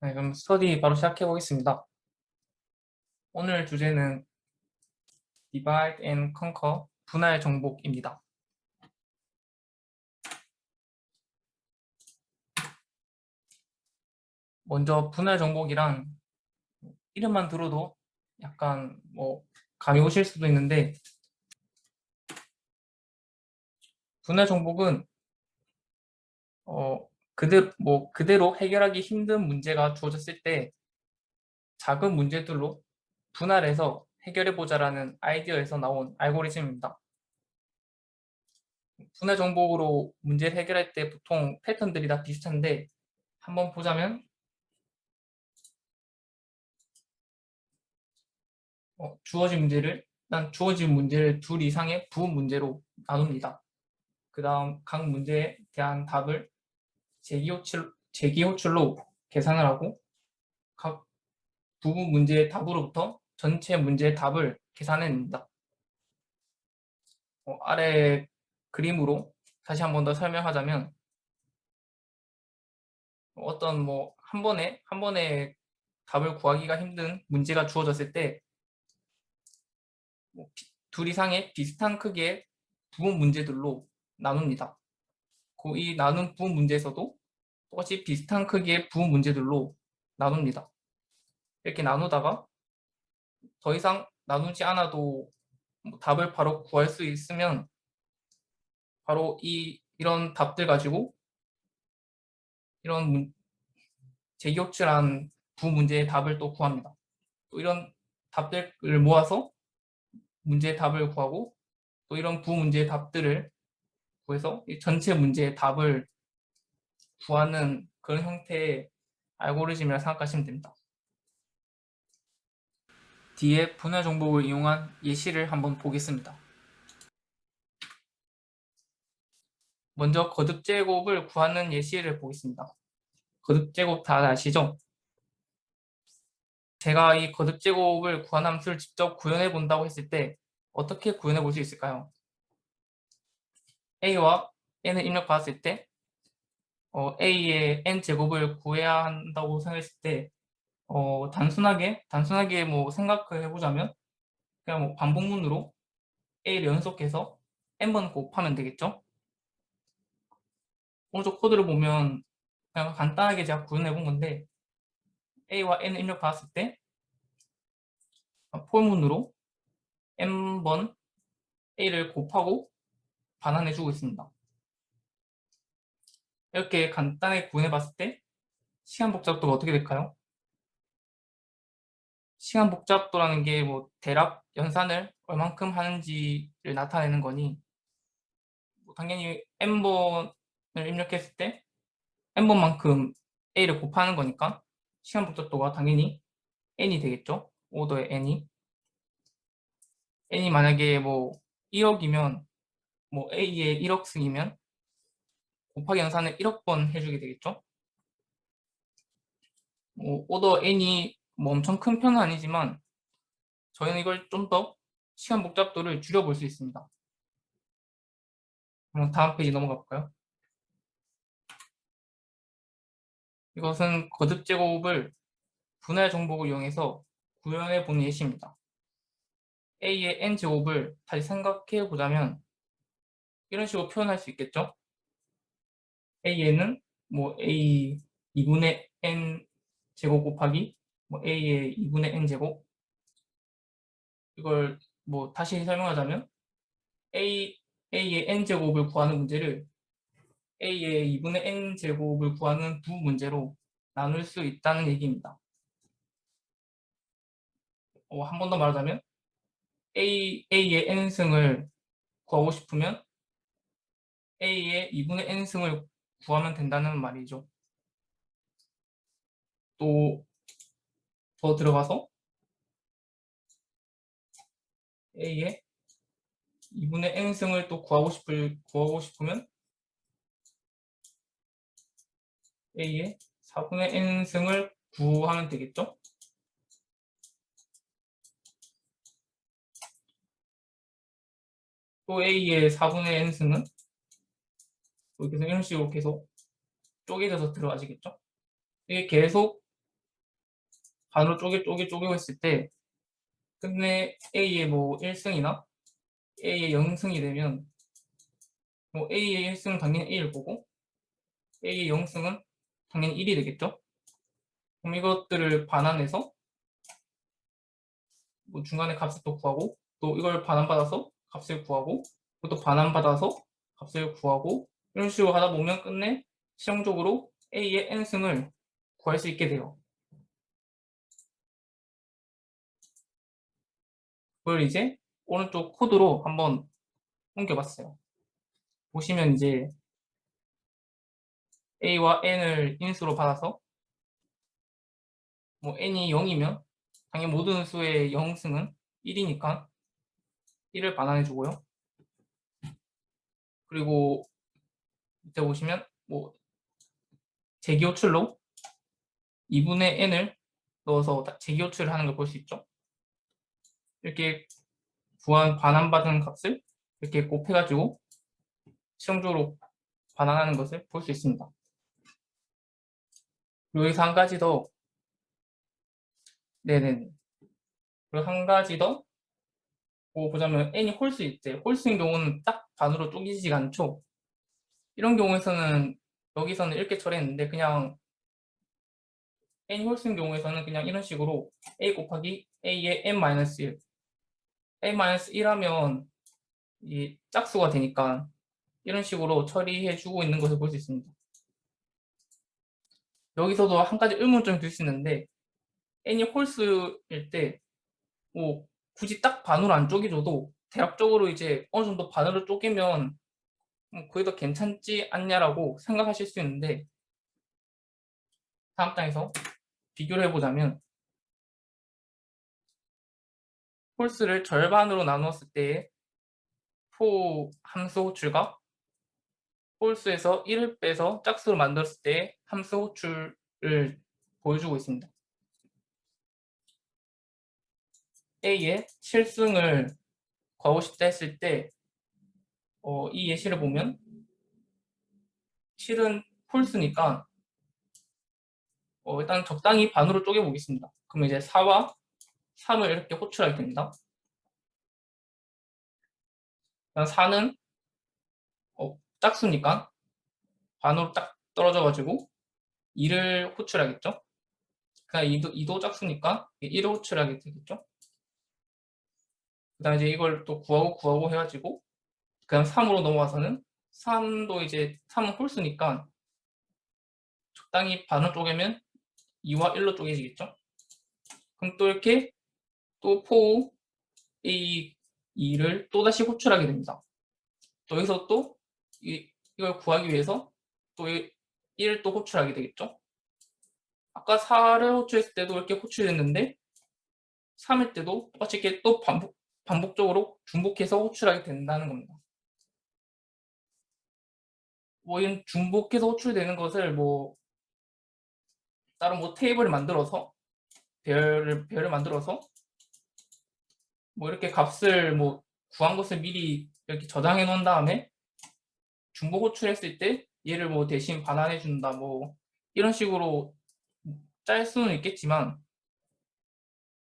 네, 그럼 스터디 바로 시작해 보겠습니다. 오늘 주제는 Divide and Conquer, 분할 정복입니다. 먼저 분할 정복이란 이름만 들어도 약간 감이 오실 수도 있는데, 분할 정복은 그대로 해결하기 힘든 문제가 주어졌을 때 작은 문제들로 분할해서 해결해 보자라는 아이디어에서 나온 알고리즘입니다. 분할 정복으로 문제를 해결할 때 보통 패턴들이 다 비슷한데, 한번 보자면 주어진 문제를 둘 이상의 부분 문제로 나눕니다. 그 다음 각 문제에 대한 답을 재기호출로 계산을 하고, 각 부분 문제의 답으로부터 전체 문제의 답을 계산해냅니다. 아래 그림으로 다시 한 번 더 설명하자면, 어떤 한 번에 답을 구하기가 힘든 문제가 주어졌을 때 둘 이상의 비슷한 크기의 부분 문제들로 나눕니다. 이 나눈 부분 문제에서도 똑같이 비슷한 크기의 부분 문제들로 나눕니다. 이렇게 나누다가 더 이상 나누지 않아도 답을 바로 구할 수 있으면 바로 이런 답들 가지고 이런 재기호출한 부분 문제의 답을 또 구합니다. 또 이런 답들을 모아서 문제의 답을 구하고, 또 이런 부분 문제의 답들을 구해서 이 전체 문제의 답을 구하는 그런 형태의 알고리즘이라 생각하시면 됩니다. 뒤에 분할 정복을 이용한 예시를 한번 보겠습니다. 먼저 거듭 제곱을 구하는 예시를 보겠습니다. 거듭 제곱 다 아시죠? 제가 이 거듭 제곱을 구한 함수를 직접 구현해 본다고 했을 때 어떻게 구현해 볼 수 있을까요? a와 n을 입력 받았을 때 a의 n 제곱을 구해야 한다고 생각했을 때 단순하게 생각을 해보자면 그냥 반복문으로 a를 연속해서 n번 곱하면 되겠죠? 오른쪽 코드를 보면 그냥 간단하게 제가 구현해 본 건데, a와 n을 입력 받았을 때 폴문으로 n번 a를 곱하고 반환해 주고 있습니다. 이렇게 간단하게 구현해 봤을 때 시간 복잡도가 어떻게 될까요? 시간 복잡도라는 게 대략 연산을 얼만큼 하는지를 나타내는 거니, 당연히 n번을 입력했을 때 n번만큼 a를 곱하는 거니까 시간 복잡도가 당연히 n이 되겠죠. 오더의 n이 만약에 1억이면 a의 1억 승이면 곱하기 연산을 1억 번 해주게 되겠죠. 오더 n이 엄청 큰 편은 아니지만 저희는 이걸 좀 더 시간 복잡도를 줄여볼 수 있습니다. 그럼 다음 페이지 넘어가 볼까요? 이것은 거듭 제곱을 분할 정복을 이용해서 구현해 본 예시입니다. a의 n 제곱을 다시 생각해 보자면 이런 식으로 표현할 수 있겠죠. a에는 a 2분의 n 제곱 곱하기 a의 2분의 n 제곱, 이걸 다시 설명하자면 a의 n제곱을 구하는 문제를 a의 2분의 n제곱을 구하는 부 문제로 나눌 수 있다는 얘기입니다. 한 번 더 말하자면 a의 n승을 구하고 싶으면 a의 2분의 n승을 구하면 된다는 말이죠. 또 더 들어가서 a의 2분의 n승을 또 구하고 싶으면 a의 4분의 n승을 구하면 되겠죠. 또 a의 4분의 n승은 이렇게 이런 식으로 계속 쪼개져서 들어가시겠죠. 이게 계속 반으로 쪼개고 했을 때 끝내 A의 뭐 1승이나 A의 0승이 되면 뭐 A의 1승은 당연히 A일 거고 A의 0승은 당연히 1이 되겠죠. 그럼 이것들을 반환해서 뭐 중간에 값을 또 구하고 또 이걸 반환받아서 값을 구하고 또 반환받아서 값을 구하고 이런 식으로 하다 보면 끝내 실용적으로 A의 n승을 구할 수 있게 돼요. 그걸 이제 오른쪽 코드로 한번 옮겨봤어요. 보시면 이제 A와 n을 인수로 받아서 뭐 n이 0이면 당연히 모든 수의 0승은 1이니까 1을 반환해 주고요. 그리고 밑에 보시면 뭐 재기호출로 2분의 n을 넣어서 재기호출을 하는 걸 볼 수 있죠. 이렇게 구한 반환받은 값을 이렇게 곱해가지고 실용적으로 반환하는 것을 볼 수 있습니다. 그리고 여기서 한 가지 더, 네네. 그리고 한 가지 더 보자면 n이 홀수일 때, 홀수인 경우는 딱 반으로 쪼개지지가 않죠. 이런 경우에서는 여기서는 이렇게 처리했는데 그냥 n이 홀수인 경우에서는 그냥 이런 식으로 a 곱하기 a의 n-1 n-1 하면 이 짝수가 되니까 이런 식으로 처리해주고 있는 것을 볼 수 있습니다. 여기서도 한 가지 의문점이 들 수 있는데 n이 홀수일 때 뭐 굳이 딱 반으로 안 쪼개줘도 대략적으로 이제 어느 정도 반으로 쪼개면 그게 더 괜찮지 않냐라고 생각하실 수 있는데 다음 장에서 비교를 해보자면 홀수를 절반으로 나누었을 때의 포 함수 호출과 홀수에서 1을 빼서 짝수로 만들었을 때의 함수 호출을 보여주고 있습니다. A의 7승을 구하고 싶다 했을 때 이 예시를 보면 7은 홀수니까 일단 적당히 반으로 쪼개보겠습니다. 그러면 이제 4와 3을 이렇게 호출하게 됩니다. 4는 짝수니까 반으로 딱 떨어져가지고 2를 호출하겠죠. 그냥 2도 짝수니까 1을 호출하게 되겠죠. 그 다음에 이제 이걸 또 구하고 해가지고 그냥 3으로 넘어가서는 3도 이제 3은 홀수니까 적당히 반을 쪼개면 2와 1로 쪼개지겠죠. 그럼 또 이렇게 또 포 A 2를 또다시 호출하게 됩니다. 또 여기서 또 이걸 구하기 위해서 또 1을 또 호출하게 되겠죠. 아까 4를 호출했을 때도 이렇게 호출했는데 3일 때도 똑같이 이렇게 또 반복적으로 중복해서 호출하게 된다는 겁니다. 뭐 이런 중복해서 호출되는 것을 뭐 따로 뭐 테이블을 만들어서 배열을 만들어서 뭐 이렇게 값을 뭐 구한 것을 미리 이렇게 저장해 놓은 다음에 중복 호출했을 때 얘를 뭐 대신 반환해 준다 뭐 이런 식으로 짤 수는 있겠지만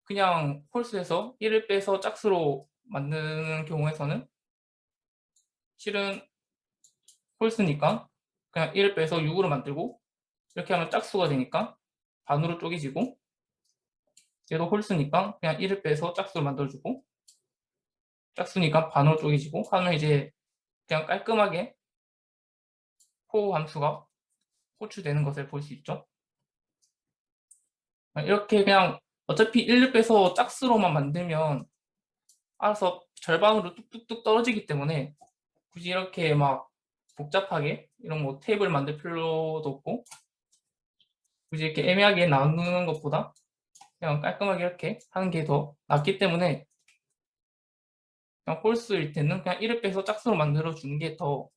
그냥 홀수에서 1을 빼서 짝수로 만드는 경우에서는 실은 홀수니까 그냥 1을 빼서 6으로 만들고 이렇게 하면 짝수가 되니까 반으로 쪼개지고 얘도 홀수니까 그냥 1을 빼서 짝수로 만들어주고 짝수니까 반으로 쪼개지고 하면 이제 그냥 깔끔하게 포 함수가 호출되는 것을 볼 수 있죠. 이렇게 그냥 어차피 1을 빼서 짝수로만 만들면 알아서 절반으로 뚝뚝뚝 떨어지기 때문에 굳이 이렇게 막 복잡하게 이런 뭐 테이블 만들 필요도 없고 굳이 이렇게 애매하게 나누는 것보다 그냥 깔끔하게 이렇게 하는 게 더 낫기 때문에 그냥 홀수일 때는 그냥 1을 빼서 짝수로 만들어 주는 게 더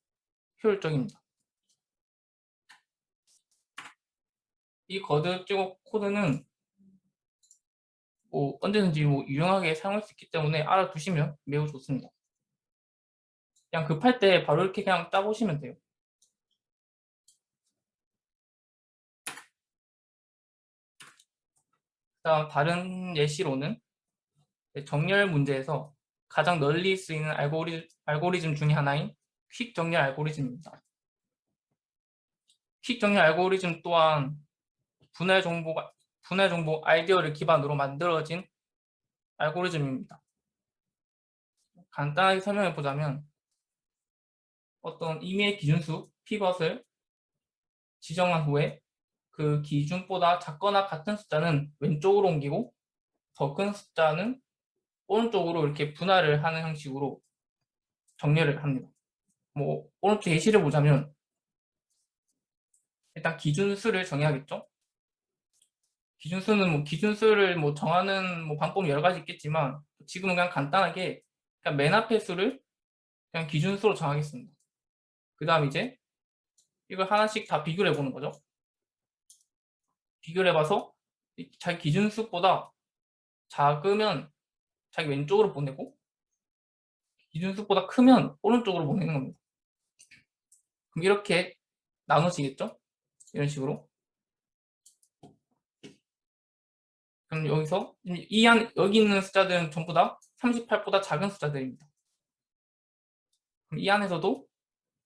효율적입니다. 이 거드 제곱 코드는 뭐 언제든지 뭐 유용하게 사용할 수 있기 때문에 알아두시면 매우 좋습니다. 그냥 급할 때 바로 이렇게 그냥 짜보시면 돼요. 그다음 다른 예시로는 정렬 문제에서 가장 널리 쓰이는 알고리즘 중에 하나인 퀵 정렬 알고리즘입니다. 퀵 정렬 알고리즘 또한 분할 정보 아이디어를 기반으로 만들어진 알고리즘입니다. 간단하게 설명해 보자면 어떤 임의의 기준수 피벗을 지정한 후에 그 기준보다 작거나 같은 숫자는 왼쪽으로 옮기고 더 큰 숫자는 오른쪽으로 이렇게 분할을 하는 형식으로 정렬을 합니다. 뭐 오른쪽 예시를 보자면 일단 기준수를 정해야겠죠. 기준수는 기준수를 정하는 방법이 여러 가지 있겠지만 지금은 그냥 간단하게 그냥 맨 앞에 수를 그냥 기준수로 정하겠습니다. 그 다음 이제 이걸 하나씩 다 비교를 해보는 거죠. 비교를 해봐서 자기 기준수보다 작으면 자기 왼쪽으로 보내고 기준수보다 크면 오른쪽으로 보내는 겁니다. 그럼 이렇게 나눠지겠죠? 이런 식으로. 그럼 여기서 여기 있는 숫자들은 전부 다 38보다 작은 숫자들입니다. 그럼 이 안에서도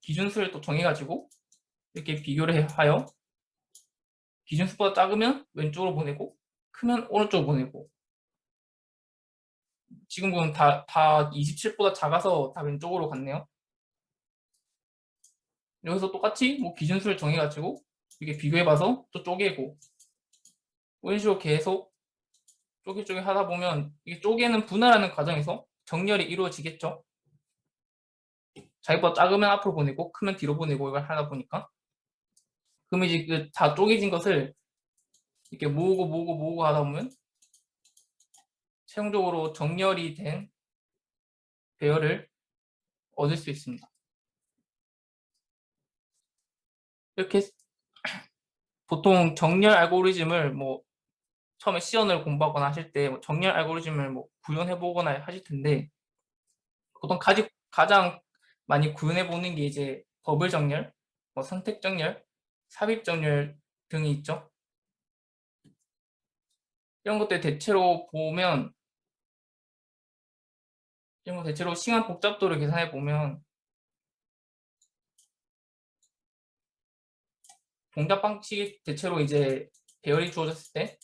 기준수를 또 정해가지고 이렇게 비교를 하여 기준수보다 작으면 왼쪽으로 보내고 크면 오른쪽으로 보내고 지금 보면 다 27보다 작아서 다 왼쪽으로 갔네요. 여기서 똑같이 기준수를 정해가지고 이렇게 비교해봐서 또 쪼개고 이런 식으로 계속 쪼개 하다 보면 이게 쪼개는 분할하는 과정에서 정렬이 이루어지겠죠. 자기보다 작으면 앞으로 보내고 크면 뒤로 보내고 이걸 하다 보니까 그러면 이제 그 다 쪼개진 것을 이렇게 모으고 하다 보면 최종적으로 정렬이 된 배열을 얻을 수 있습니다. 이렇게 보통 정렬 알고리즘을 처음에 시연을 공부하거나 하실 때 정렬 알고리즘을 구현해 보거나 하실 텐데 보통 가장 많이 구현해 보는 게 이제 버블 정렬, 선택 정렬, 삽입 정렬 등이 있죠. 이런 것들 대체로 보면 이런 거 대체로 시간 복잡도를 계산해 보면 동작 방식이 대체로 이제 배열이 주어졌을 때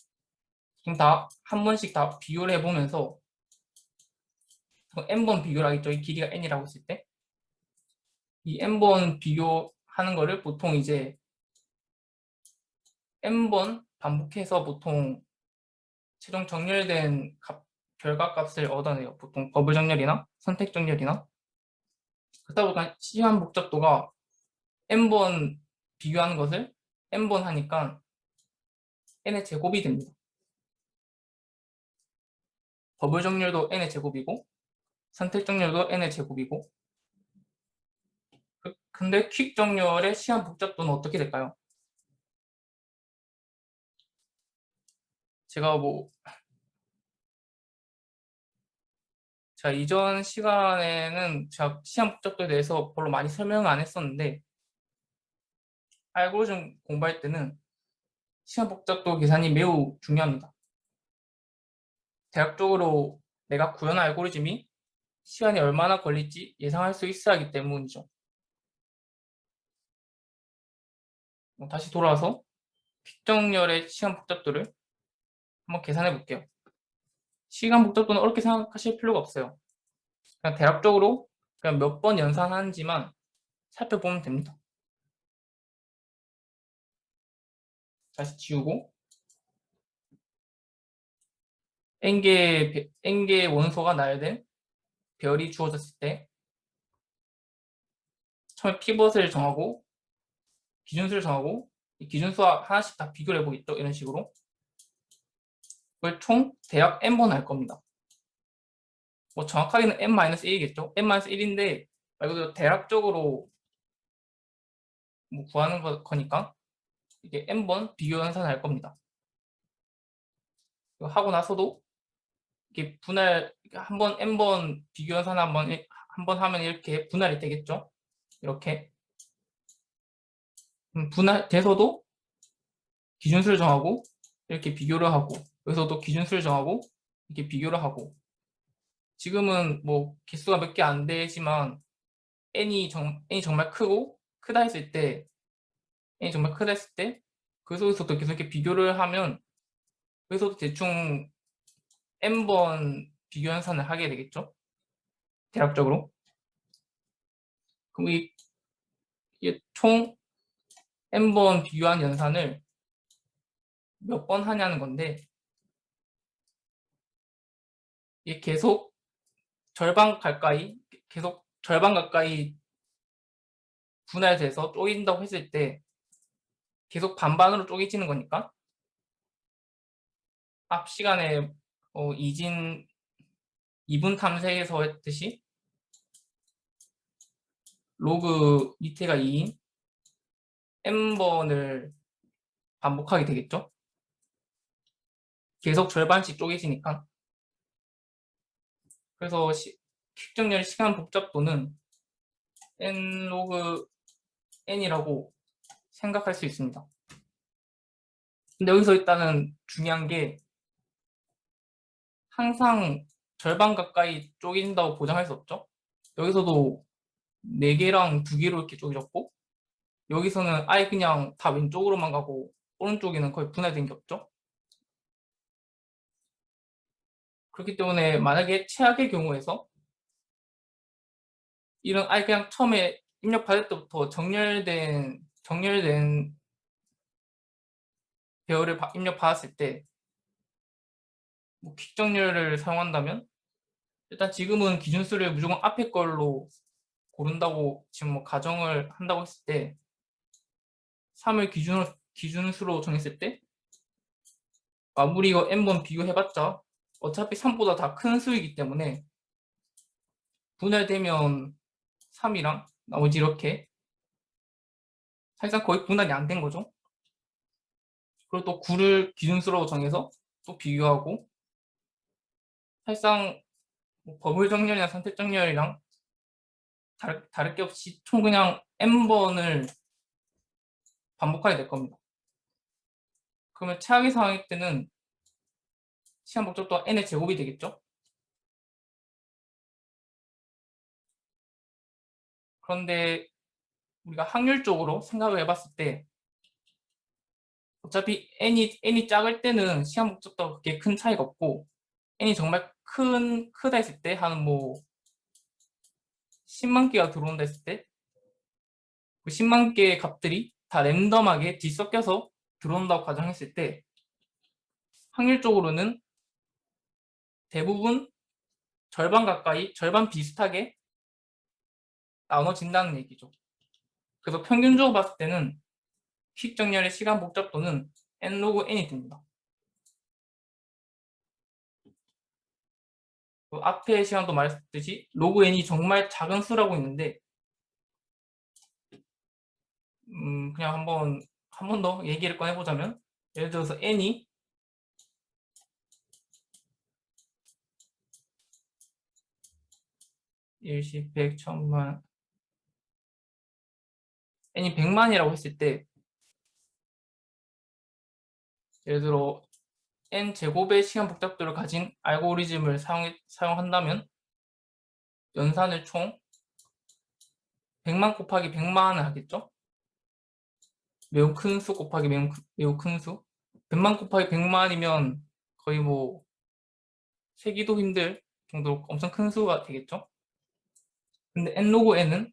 지금 다 한 번씩 다 비교를 해보면서 n번 비교를 하겠죠. 이 길이가 n이라고 했을 때 이 n번 비교하는 거를 보통 이제 n번 반복해서 보통 최종 정렬된 결과값을 얻어내요. 보통 버블 정렬이나 선택 정렬이나 그렇다 보니까 시간 복잡도가 n번 비교하는 것을 n번 하니까 n의 제곱이 됩니다. 버블 정렬도 n의 제곱이고 선택 정렬도 n의 제곱이고 근데 퀵 정렬의 시간 복잡도는 어떻게 될까요? 제가 이전 시간에는 제가 시간 복잡도에 대해서 별로 많이 설명을 안 했었는데 알고리즘 공부할 때는 시간 복잡도 계산이 매우 중요합니다. 대략적으로 내가 구현한 알고리즘이 시간이 얼마나 걸릴지 예상할 수 있어야 하기 때문이죠. 다시 돌아와서 퀵 정렬의 시간 복잡도를 한번 계산해 볼게요. 시간 복잡도는 어렵게 생각하실 필요가 없어요. 그냥 대략적으로 그냥 몇 번 연산하는지만 살펴보면 됩니다. 다시 지우고 n개의 원소가 나열된 별이 주어졌을 때 처음에 피벗을 정하고 기준수를 정하고 이 기준수와 하나씩 다 비교를 해보겠죠. 이런 식으로 그걸 총 대략 n번 할 겁니다. 정확하게는 n-1이겠죠. n-1인데 말 그대로 대략적으로 구하는 거니까 이게 n번 비교 연산을 할 겁니다. 하고 나서도 이렇게 분할 한번 n번 비교 연산 한번 하면 이렇게 분할이 되겠죠. 이렇게 분할 돼서도 기준수를 정하고 이렇게 비교를 하고 여기서도 기준수를 정하고 이렇게 비교를 하고 지금은 뭐 개수가 몇 개 안 되지만 n이 정말 크다 했을 때 n이 정말 크다 했을 때 그 속에서도 계속 이렇게 비교를 하면 여기서도 대충 n번 비교 연산을 하게 되겠죠? 대략적으로. 그럼 이게 총 n번 비교한 연산을 몇 번 하냐는 건데 이게 계속 계속 절반 가까이 분할돼서 쪼개진다고 했을 때 계속 반반으로 쪼개지는 거니까 앞 시간에 이분 탐색에서 했듯이 로그 밑에가 2인 n번을 반복하게 되겠죠? 계속 절반씩 쪼개지니까. 그래서 킥정렬 시간 복잡도는 n 로그 n이라고 생각할 수 있습니다. 근데 여기서 일단은 중요한 게 항상 절반 가까이 쪼개진다고 보장할 수 없죠. 여기서도 4개랑 2개로 이렇게 쪼개졌고 여기서는 아예 그냥 다 왼쪽으로만 가고 오른쪽에는 거의 분할된 게 없죠. 그렇기 때문에 만약에 최악의 경우에서 이런 아예 그냥 처음에 입력받을 때부터 정렬된 배열을 입력받았을 때 뭐 퀵정렬을 사용한다면 일단 지금은 기준수를 무조건 앞에 걸로 고른다고 지금 뭐 가정을 한다고 했을 때 3을 기준수로 정했을 때 아무리 이거 n번 비교해봤자 어차피 3보다 다 큰 수이기 때문에 분할되면 3이랑 나머지 이렇게 사실상 거의 분할이 안 된 거죠. 그리고 또 9를 기준수로 정해서 또 비교하고 사실상 뭐 버블 정렬이나 선택 정렬이랑 다를 게 없이 총 그냥 n번을 반복하게 될 겁니다. 그러면 최악의 상황일 때는 시간 복잡도가 n의 제곱이 되겠죠. 그런데 우리가 확률적으로 생각을 해봤을 때 어차피 n이 작을 때는 시간 복잡도가 그렇게 큰 차이가 없고 n이 정말 크다 했을 때 한 뭐 10만 개가 들어온다 했을 때 그 10만 개의 값들이 다 랜덤하게 뒤섞여서 들어온다고 가정했을 때 확률적으로는 대부분 절반 가까이, 절반 비슷하게 나눠진다는 얘기죠. 그래서 평균적으로 봤을 때는 퀵 정렬의 시간 복잡도는 n 로그 n이 됩니다. 그 앞에 시간도 말했듯이 로그 n이 정말 작은 수라고 있는데 그냥 한 번 더 얘기를 꺼내보자면 예를 들어서 n이 1, 10, 100, 1000만 n이 100만이라고 했을 때 예를 들어 n 제곱의 시간 복잡도를 가진 알고리즘을 사용한다면 연산을 총 100만 곱하기 100만을 하겠죠? 매우 큰 수 곱하기 매우 큰 수. 100만 곱하기 100만이면 거의 뭐 세기도 힘들 정도로 엄청 큰 수가 되겠죠? 근데 n 로그 n은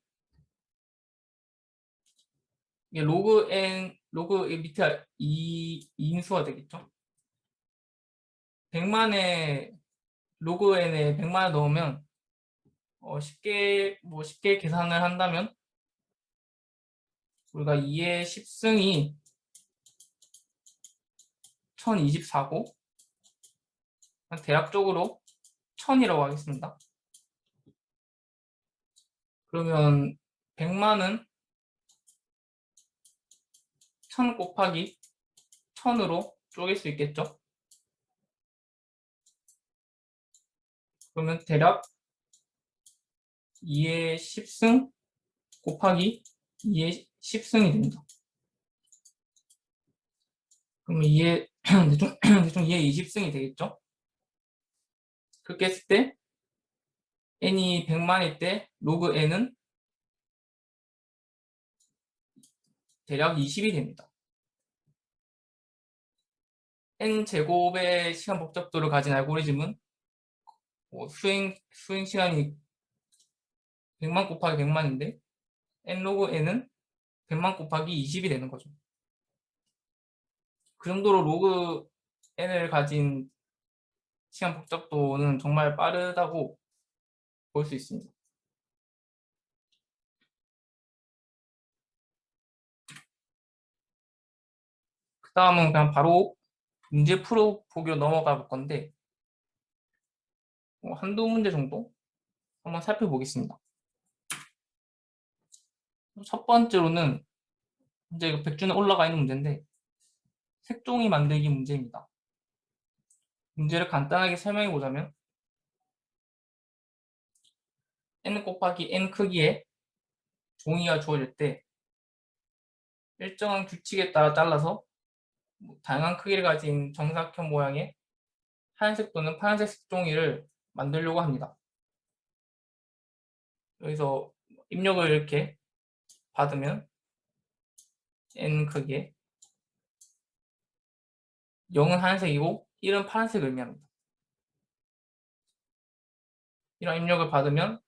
이게 로그 밑에 2인수가 되겠죠? 100만에 로그 n에 100만을 넣으면 쉽게 계산을 한다면 우리가 2의 10승이 1024고 대략적으로 1000이라고 하겠습니다. 그러면 100만은 1000 곱하기 1000으로 쪼갤 수 있겠죠? 그러면 대략 2의 10승 곱하기 2의 10승이 됩니다. 그러면 2의 대충 2의 20승이 되겠죠. 그렇게 했을 때 n이 100만일 때 로그 n은 대략 20이 됩니다. n 제곱의 시간 복잡도를 가진 알고리즘은 수행 시간이 100만 곱하기 100만인데 n 로그 n은 100만 곱하기 20이 되는 거죠. 그 정도로 로그 n을 가진 시간 복잡도는 정말 빠르다고 볼 수 있습니다. 그 다음은 그냥 바로 문제 풀어보기로 넘어가 볼 건데 한두 문제 정도 한번 살펴보겠습니다. 첫 번째로는 이제 백준에 올라가 있는 문제인데 색종이 만들기 문제입니다. 문제를 간단하게 설명해 보자면 n 곱하기 n 크기의 종이가 주어질 때 일정한 규칙에 따라 잘라서 다양한 크기를 가진 정사각형 모양의 하얀색 또는 파란색 색종이를 만들려고 합니다. 여기서 입력을 이렇게 받으면 n 크기에 0은 하얀색이고 1은 파란색을 의미합니다. 이런 입력을 받으면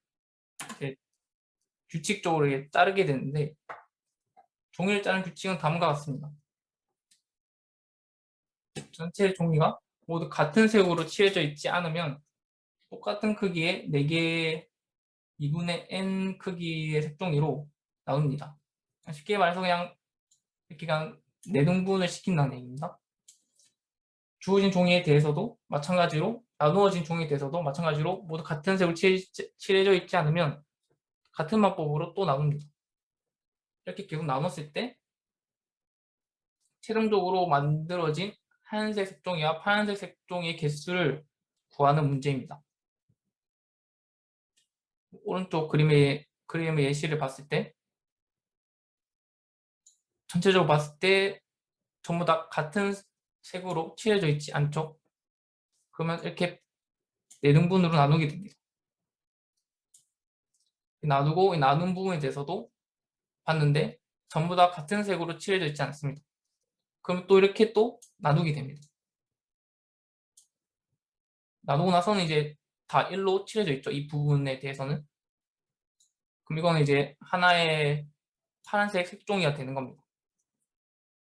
이제 규칙적으로 이게 자르게 되는데 종이를 자르는 규칙은 다음과 같습니다. 전체 종이가 모두 같은 색으로 칠해져 있지 않으면 똑같은 크기의 4개의 2분의 n 크기의 색종이로 나눕니다. 쉽게 말해서 그냥 이렇게 그냥 4등분을 시킨다는 얘기입니다. 주어진 종이에 대해서도 마찬가지로 나누어진 종이에 대해서도 마찬가지로 모두 같은 색으로 칠해져 있지 않으면 같은 방법으로 또 나눕니다. 이렇게 계속 나눴을 때 최종적으로 만들어진 하얀색 색종이와 파란색 색종이의 개수를 구하는 문제입니다. 오른쪽 그림의 예시를 봤을 때 전체적으로 봤을 때 전부 다 같은 색으로 칠해져 있지 않죠? 그러면 이렇게 4등분으로 나누게 됩니다. 나누고 이 나눈 부분에 대해서도 봤는데 전부 다 같은 색으로 칠해져 있지 않습니다. 그럼 또 이렇게 또 나누게 됩니다. 나누고 나서는 이제 다 1로 칠해져 있죠. 이 부분에 대해서는. 그럼 이거는 이제 하나의 파란색 색종이가 되는 겁니다.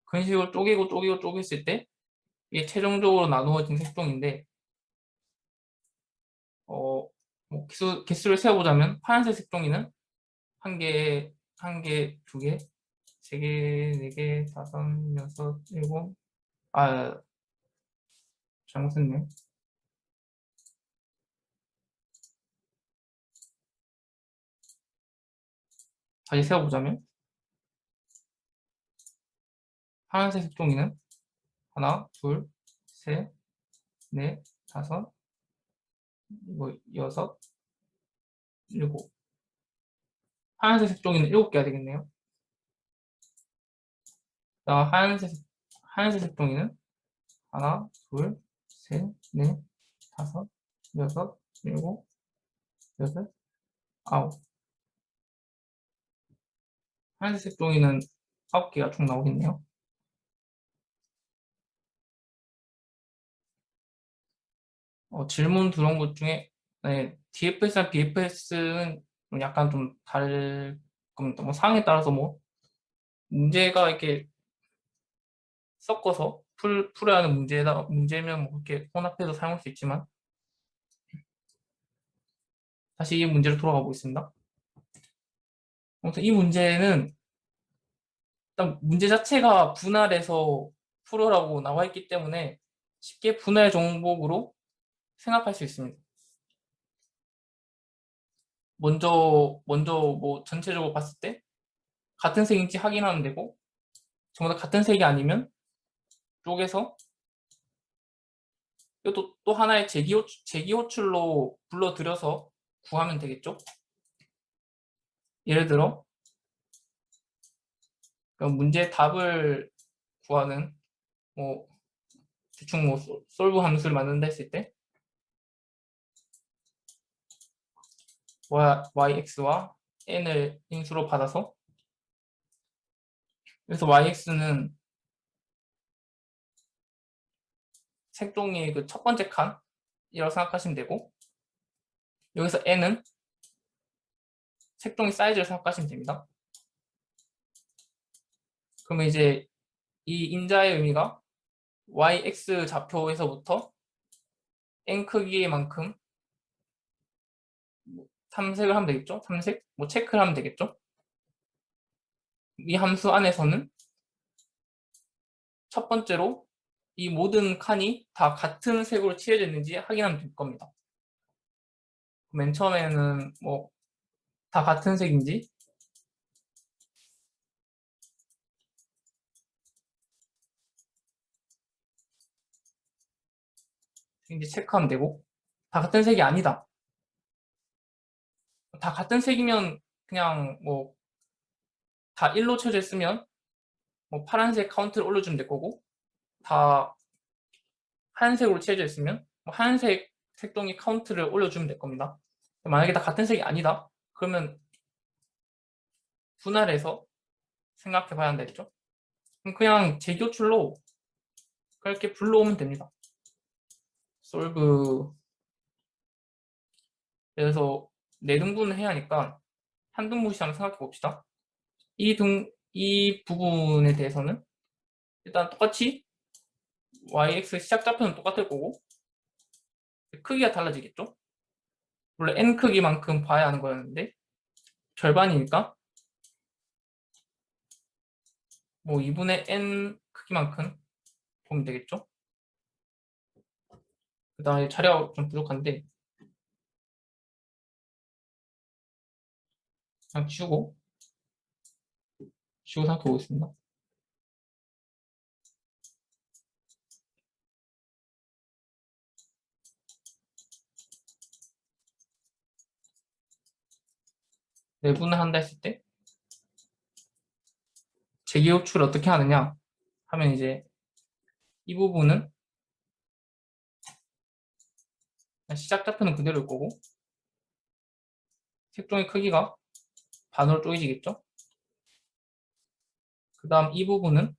그런 식으로 쪼개고 쪼갰을 때 이게 최종적으로 나누어진 색종인데 뭐 개수를 세어보자면 파란색 색종이는 한 개, 두 개, 세 개, 네 개, 다섯, 여섯, 일곱. 아, 잘못했네. 다시 세어보자면 파란색 색종이는 하나, 둘, 셋, 넷, 다섯, 뭐 여섯, 일곱. 하얀색 색종이는 7개가 되겠네요. 하얀색 색종이는 하나, 둘, 셋, 넷, 다섯, 여섯, 일곱, 여덟, 아홉. 하얀색 색종이는 9개가 총 나오겠네요. 질문 들어온 것 중에 네, DFS랑 BFS는 약간 좀 다를 겁니다. 뭐 상황에 따라서 뭐 문제가 이렇게 섞어서 풀어야 하는 문제면 뭐 그렇게 혼합해서 사용할 수 있지만 다시 이 문제로 돌아가 보겠습니다. 아무튼 이 문제는 일단 문제 자체가 분할해서 풀어라고 나와 있기 때문에 쉽게 분할 정복으로 생각할 수 있습니다. 먼저 뭐 전체적으로 봤을 때 같은 색인지 확인하면 되고 전부 다 같은 색이 아니면 쪼개서 이것도 또 하나의 재기호출로 불러들여서 구하면 되겠죠. 예를 들어 문제 답을 구하는 뭐 대충 뭐 솔브 함수를 만든다 했을 때 yx와 n을 인수로 받아서, 그래서 yx는 색종이의 그 첫 번째 칸이라고 생각하시면 되고, 여기서 n은 색종이 사이즈를 생각하시면 됩니다. 그러면 이제 이 인자의 의미가 yx 좌표에서부터 n 크기의 만큼 탐색을 하면 되겠죠? 탐색? 뭐 체크를 하면 되겠죠? 이 함수 안에서는 첫 번째로 이 모든 칸이 다 같은 색으로 칠해져 있는지 확인하면 될 겁니다. 맨 처음에는 뭐 다 같은 색인지 체크하면 되고, 다 같은 색이 아니다. 다 같은 색이면 그냥 뭐 다 1로 쳐져 있으면 뭐 파란색 카운트를 올려주면 될 거고, 다 하얀색으로 칠해져 있으면 뭐 하얀색 색종이 카운트를 올려주면 될 겁니다. 만약에 다 같은 색이 아니다, 그러면 분할해서 생각해 봐야 한다 했죠. 그럼 그냥 재교출로 그렇게 불러오면 됩니다. 솔브. 그래서 네 등분을 해야 하니까 한 등분씩 한번 생각해 봅시다. 이 부분에 대해서는 일단 똑같이 yx 시작 좌표는 똑같을 거고 크기가 달라지겠죠. 원래 n 크기만큼 봐야 하는 거였는데 절반이니까 뭐 2분의 n 크기만큼 보면 되겠죠. 그 다음에 자료가 좀 부족한데 그냥 지우고 생각해 보겠습니다. 내분을 한다 했을 때 재기호출을 어떻게 하느냐 하면 이제 이 부분은 시작 좌표는 그대로일 거고 색종의 크기가 반으로 쪼개지겠죠. 그 다음 이 부분은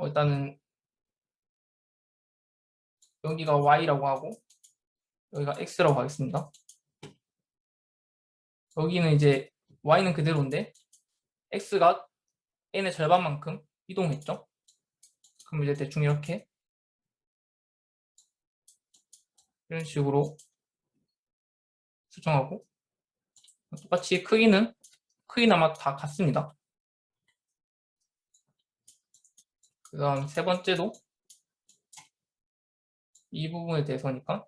일단은 여기가 y라고 하고 여기가 x라고 하겠습니다. 여기는 이제 y는 그대로인데 x가 n의 절반만큼 이동했죠. 그럼 이제 대충 이렇게 이런 식으로 수정하고 똑같이 크기는 아마 다 같습니다. 그 다음 세 번째도 이 부분에 대해서니까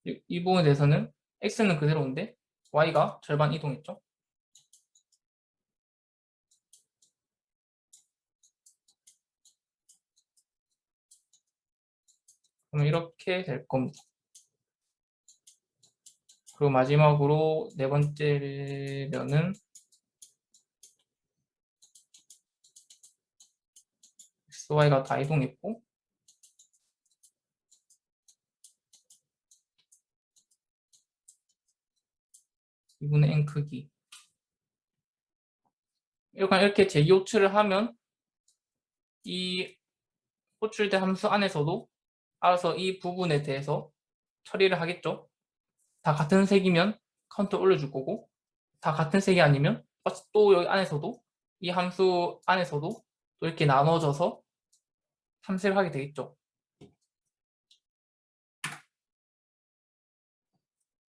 이 부분에 대해서는 x는 그대로인데 y가 절반 이동했죠. 그럼 이렇게 될 겁니다. 그리고 마지막으로 네 번째면은 x, y가 다 이동했고 이분의 n 크기 이렇게 재기호출을 하면 이 호출된 함수 안에서도 알아서 이 부분에 대해서 처리를 하겠죠. 다 같은 색이면 카운트 올려줄 거고 다 같은 색이 아니면 또 여기 안에서도 이 함수 안에서도 또 이렇게 나눠져서 탐색을 하게 되겠죠.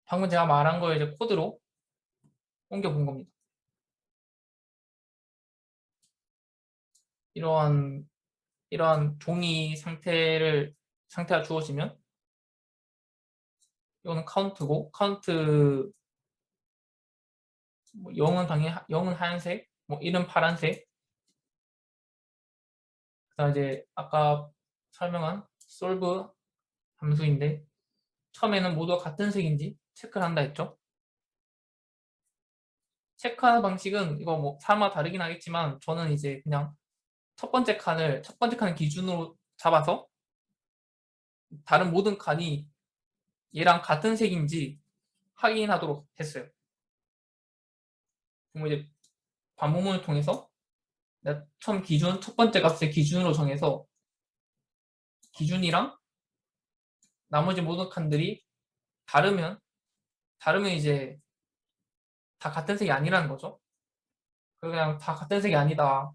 방금 제가 말한 걸 이제 코드로 옮겨본 겁니다. 이러한 종이 상태가 주어지면 이거는 카운트고 카운트 뭐 0은 하얀색, 뭐 1은 파란색. 그다음 이제 아까 설명한 솔브 함수인데 처음에는 모두가 같은 색인지 체크를 한다 했죠. 체크하는 방식은 이거 뭐 사람마다 다르긴 하겠지만 저는 이제 그냥 첫 번째 칸을 기준으로 잡아서 다른 모든 칸이 얘랑 같은 색인지 확인하도록 했어요. 그럼 이제 반복문을 통해서 내가 첫 번째 값을 기준으로 정해서 기준이랑 나머지 모든 칸들이 다르면 이제 다 같은 색이 아니라는 거죠. 그냥 다 같은 색이 아니다.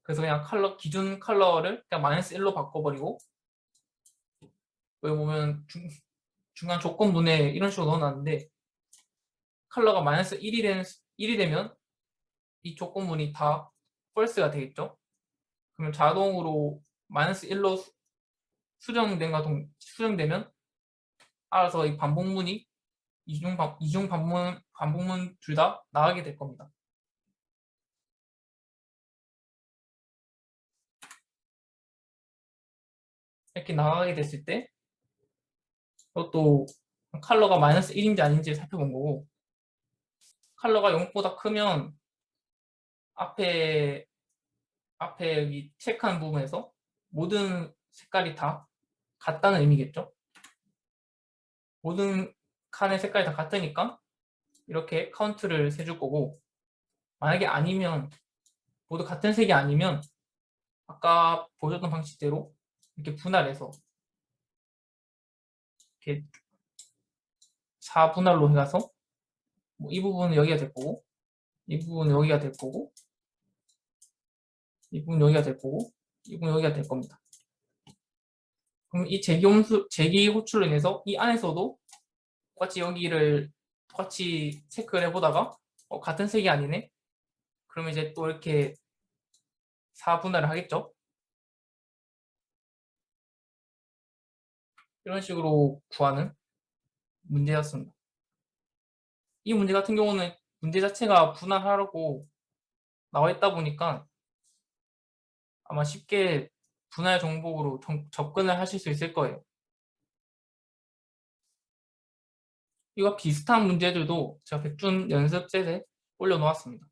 그래서 그냥 기준 컬러를 그냥 -1로 바꿔버리고 여기 보면 중간 조건문에 이런 식으로 넣어놨는데 컬러가 -1이 되면 이 조건문이 다 false가 되겠죠. 그러면 자동으로 -1로 수정되면 알아서 이 반복문이 이중 반복문 둘 다 나가게 될 겁니다. 이렇게 나가게 됐을 때 그것도 컬러가 -1인지 아닌지 살펴본 거고 컬러가 0보다 크면 앞에 여기 체크한 부분에서 모든 색깔이 다 같다는 의미겠죠. 모든 칸의 색깔이 다 같으니까 이렇게 카운트를 세줄 거고 만약에 아니면 모두 같은 색이 아니면 아까 보여줬던 방식대로 이렇게 분할해서 이렇게 4분할로 해가서 뭐이 부분은 여기가 될 거고 이 부분은 여기가 될 거고 이 부분은 여기가 될 거고 이 부분은 여기가 될 겁니다. 그럼 이 제기 호출로 인해서 이 안에서도 똑같이 체크를 해보다가 같은 색이 아니네? 그러면 이제 또 이렇게 4분할을 하겠죠? 이런 식으로 구하는 문제였습니다. 이 문제 같은 경우는 문제 자체가 분할하라고 나와 있다 보니까 아마 쉽게 분할 정복으로 접근을 하실 수 있을 거예요. 이와 비슷한 문제들도 제가 백준 연습셋에 올려놓았습니다.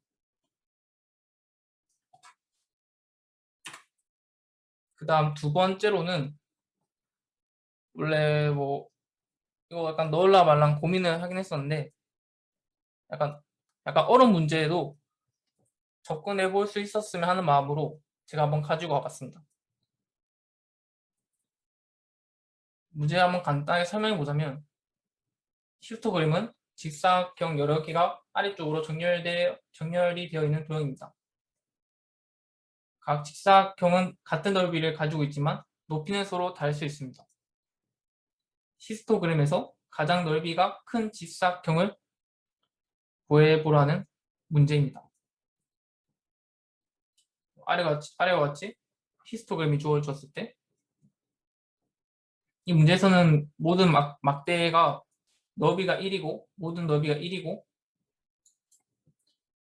그 다음 두 번째로는 원래 뭐 이거 약간 넣을라 말랑 고민을 하긴 했었는데 약간 어려운 문제에도 접근해 볼 수 있었으면 하는 마음으로 제가 한번 가지고 와봤습니다. 문제 한번 간단하게 설명해 보자면 히스토그램은 직사각 여러 개가 아래쪽으로 정렬이 되어 있는 도형입니다. 각 직사각형은 같은 넓이를 가지고 있지만 높이는 서로 다를 수 있습니다. 히스토그램에서 가장 넓이가 큰 직사각형을 구해보라는 문제입니다. 아래와 같이 히스토그램이 주어졌을 때 이 문제에서는 모든 막대가 너비가 1이고 모든 너비가 1이고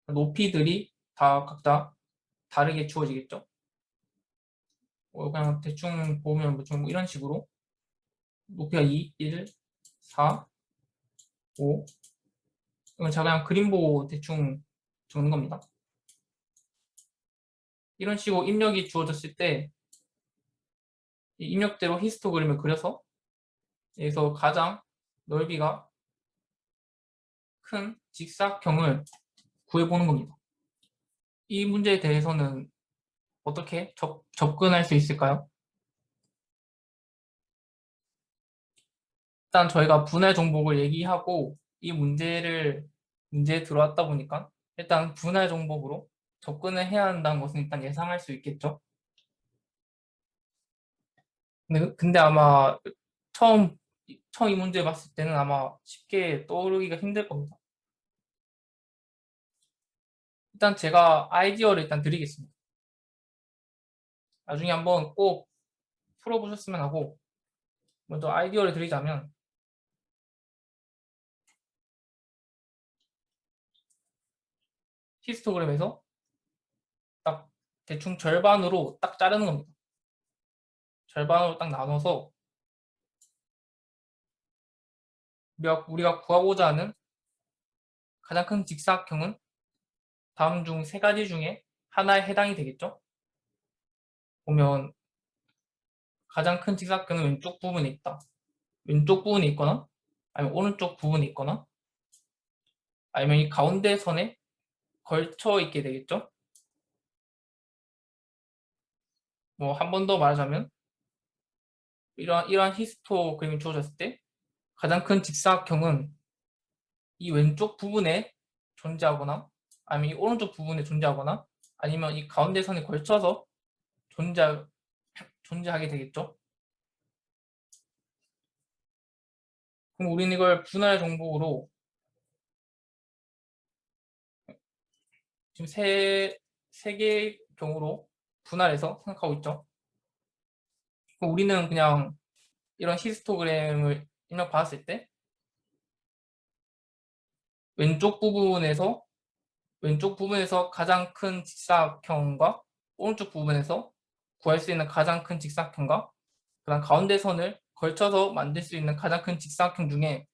높이들이 다 각자 다르게 주어지겠죠. 그냥 대충 보면 뭐 이런 식으로 높이가 2, 1, 4, 5 이건 제가 그냥 그림 보고 대충 적는 겁니다. 이런 식으로 입력이 주어졌을 때 이 입력대로 히스토그램을 그려서 여기서 가장 넓이가 큰 직사각형을 구해보는 겁니다. 이 문제에 대해서는 어떻게 접근할 수 있을까요? 일단 저희가 분할 정복을 얘기하고 이 문제에 들어왔다 보니까 일단 분할 정복으로 접근을 해야 한다는 것은 일단 예상할 수 있겠죠. 근데 아마 처음 이 문제 봤을 때는 아마 쉽게 떠오르기가 힘들 겁니다. 일단 제가 아이디어를 일단 드리겠습니다. 나중에 한번 꼭 풀어보셨으면 하고 먼저 아이디어를 드리자면 히스토그램에서 딱 대충 절반으로 딱 자르는 겁니다. 절반으로 딱 나눠서 우리가 구하고자 하는 가장 큰 직사각형은 다음 중 세 가지 중에 하나에 해당이 되겠죠? 보면 가장 큰 직사각형은 왼쪽 부분에 있다. 왼쪽 부분에 있거나 아니면 오른쪽 부분에 있거나 아니면 이 가운데 선에 걸쳐 있게 되겠죠? 뭐 한 번 더 말하자면 이러한 히스토 그림이 주어졌을 때 가장 큰 직사각형은 이 왼쪽 부분에 존재하거나 아니면 이 오른쪽 부분에 존재하거나 아니면 이 가운데 선에 걸쳐서 존재하게 되겠죠. 그럼 우리는 이걸 분할 정복으로 지금 세 개의 경우로 분할해서 생각하고 있죠. 그럼 우리는 그냥 이런 히스토그램을 입력받았을 때 왼쪽 부분에서 가장 큰 직사각형과 오른쪽 부분에서 구할 수 있는 가장 큰 직사각형과 그다음 가운데 선을 걸쳐서 만들 수 있는 가장 큰 직사각형 중에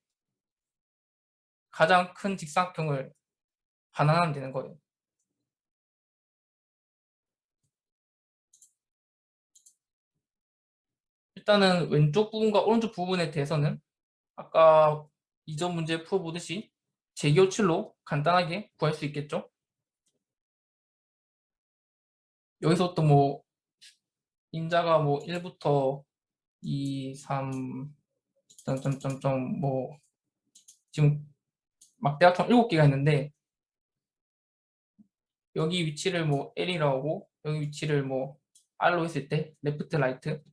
가장 큰 직사각형을 반환하면 되는 거예요. 일단은 왼쪽 부분과 오른쪽 부분에 대해서는 아까 이전 문제 풀어보듯이 재교출로 간단하게 구할 수 있겠죠. 여기서부터 뭐 인자가 뭐 1부터 2, 3, 점점점점 뭐 지금 막대각형 7개가 있는데 여기 위치를 뭐 L이라고 하고 여기 위치를 뭐 R로 했을 때 레프트 라이트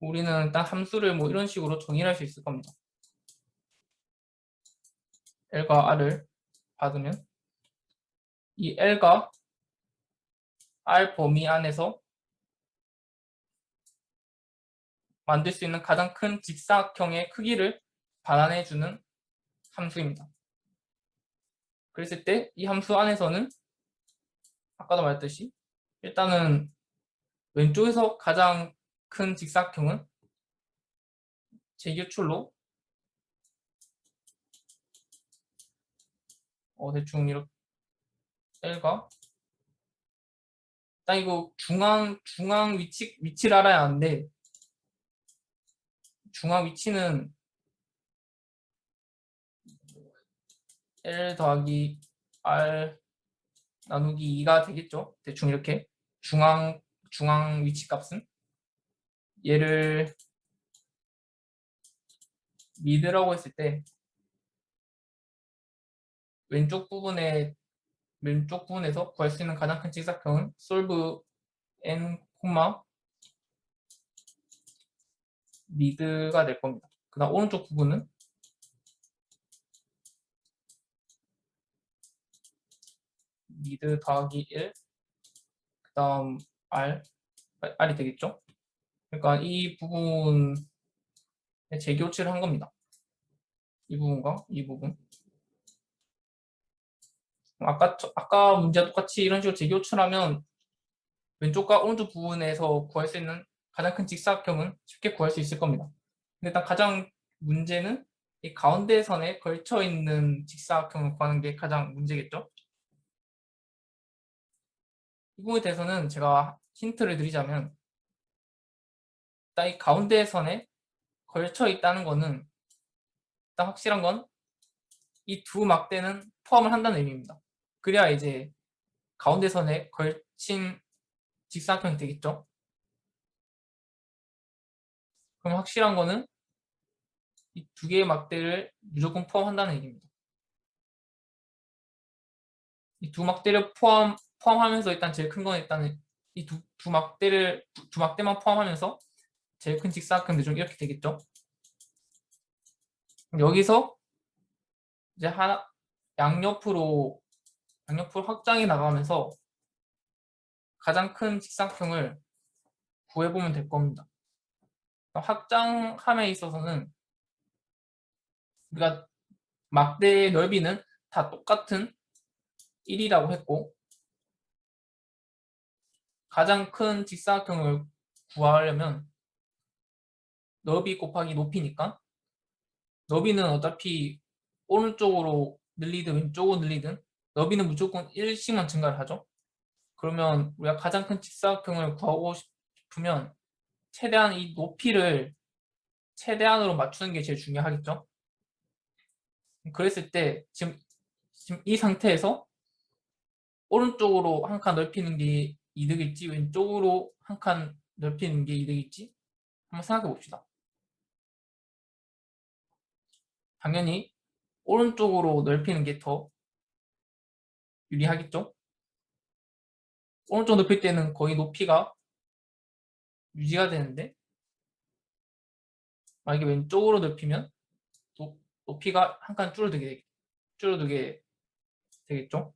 우리는 일단 함수를 뭐 이런 식으로 정의할 수 있을 겁니다. L과 R을 받으면 이 L과 R 범위 안에서 만들 수 있는 가장 큰 직사각형의 크기를 반환해주는 함수입니다. 그랬을 때 이 함수 안에서는 아까도 말했듯이 일단은 왼쪽에서 가장 큰 직사각형은 재교출로 대충 이렇게 L과 일단 이거 중앙 위치를 알아야 하는데 중앙 위치는 L 더하기 R 나누기 2가 되겠죠. 대충 이렇게 중앙 위치 값은 얘를 미드라고 했을 때 왼쪽 부분에서 구할 수 있는 가장 큰 직사각형은 솔브 n, 미드가 될 겁니다. 그다음 오른쪽 부분은 미드 더하기 1, 그다음 R이 되겠죠. 그러니까 이 부분에 재교치를 한 겁니다. 이 부분과 이 부분. 아까 문제와 똑같이 이런 식으로 재교출하면 왼쪽과 오른쪽 부분에서 구할 수 있는 가장 큰 직사각형은 쉽게 구할 수 있을 겁니다. 근데 일단 가장 문제는 이 가운데 선에 걸쳐 있는 직사각형을 구하는 게 가장 문제겠죠. 이 부분에 대해서는 제가 힌트를 드리자면 일단 이 가운데 선에 걸쳐 있다는 거는 일단 확실한 건 이 두 막대는 포함을 한다는 의미입니다. 그래야 이제 가운데 선에 걸친 직사각형이 되겠죠. 그럼 확실한 거는 이 두 개의 막대를 무조건 포함한다는 얘기입니다. 이 두 막대를 포함하면서 일단 제일 큰 건 일단 이 두 막대만 포함하면서 제일 큰 직사각형 대중 이렇게 되겠죠. 여기서 이제 양옆으로 확장해 나가면서 가장 큰 직사각형을 구해보면 될 겁니다. 확장함에 있어서는 우리가 막대의 넓이는 다 똑같은 1이라고 했고 가장 큰 직사각형을 구하려면 넓이 곱하기 높이니까 넓이는 어차피 오른쪽으로 늘리든 왼쪽으로 늘리든 너비는 무조건 1씩만 증가를 하죠. 그러면 우리가 가장 큰 직사각형을 구하고 싶으면 최대한 이 높이를 최대한으로 맞추는 게 제일 중요하겠죠. 그랬을 때 지금 이 상태에서 오른쪽으로 한 칸 넓히는 게 이득일지 왼쪽으로 한 칸 넓히는 게 이득일지 한번 생각해 봅시다. 당연히 오른쪽으로 넓히는 게 더 유리하겠죠. 오른쪽 넓힐 때는 거의 높이가 유지가 되는데 만약에 왼쪽으로 넓히면 높이가 한 칸 줄어들게 되겠죠.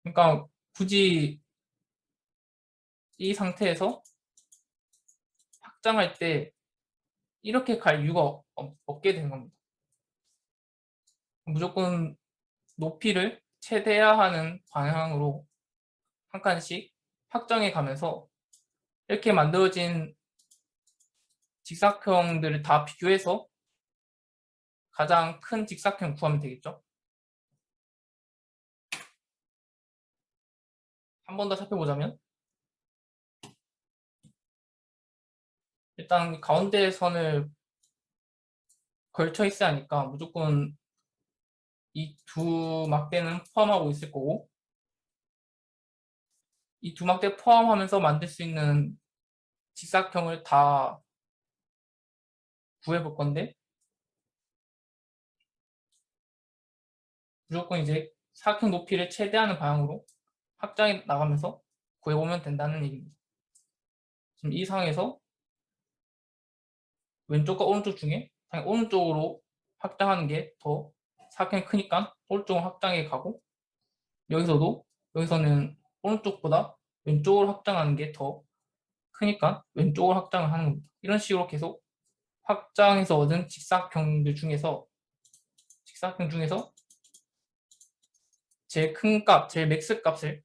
그러니까 굳이 이 상태에서 확장할 때 이렇게 갈 이유가 없게 되는 겁니다. 무조건 높이를 최대화하는 방향으로 한 칸씩 확장해 가면서 이렇게 만들어진 직사각형들을 다 비교해서 가장 큰 직사각형 구하면 되겠죠. 한 번 더 살펴보자면 일단 가운데 선을 걸쳐 있어야 하니까 무조건 이 두 막대는 포함하고 있을 거고 이 두 막대 포함하면서 만들 수 있는 직사각형을 다 구해 볼 건데 무조건 이제 사각형 높이를 최대화하는 방향으로 확장해 나가면서 구해보면 된다는 얘기입니다. 지금 이 상황에서 왼쪽과 오른쪽 중에 당연히 오른쪽으로 확장하는 게 더 사각형이 크니까 오른쪽으로 확장해 가고 여기서는 오른쪽보다 왼쪽으로 확장하는 게 더 크니까 왼쪽으로 확장을 하는 겁니다. 이런 식으로 계속 확장해서 얻은 직사각형 중에서 제일 큰 값, 제일 맥스 값을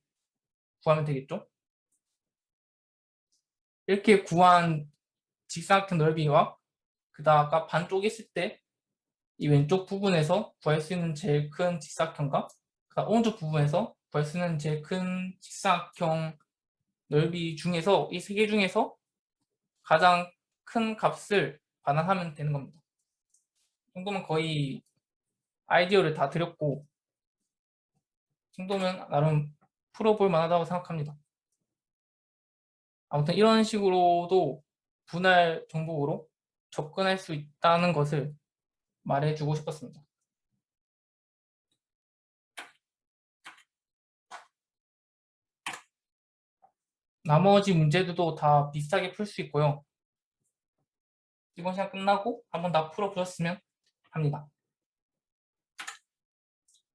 구하면 되겠죠. 이렇게 구한 직사각형 넓이와 그다음 아까 반쪽 있을 때 이 왼쪽 부분에서 구할 수 있는 제일 큰 직사각형과 그다음 오른쪽 부분에서 구할 수 있는 제일 큰 직사각형 넓이 중에서 이 세 개 중에서 가장 큰 값을 반환하면 되는 겁니다. 이 정도면 거의 아이디어를 다 드렸고 이 정도면 나름 풀어볼 만하다고 생각합니다. 아무튼 이런 식으로도 분할 정복으로 접근할 수 있다는 것을 말해주고 싶었습니다. 나머지 문제들도 다 비슷하게 풀 수 있고요. 이번 시간 끝나고 한번 다 풀어보셨으면 합니다.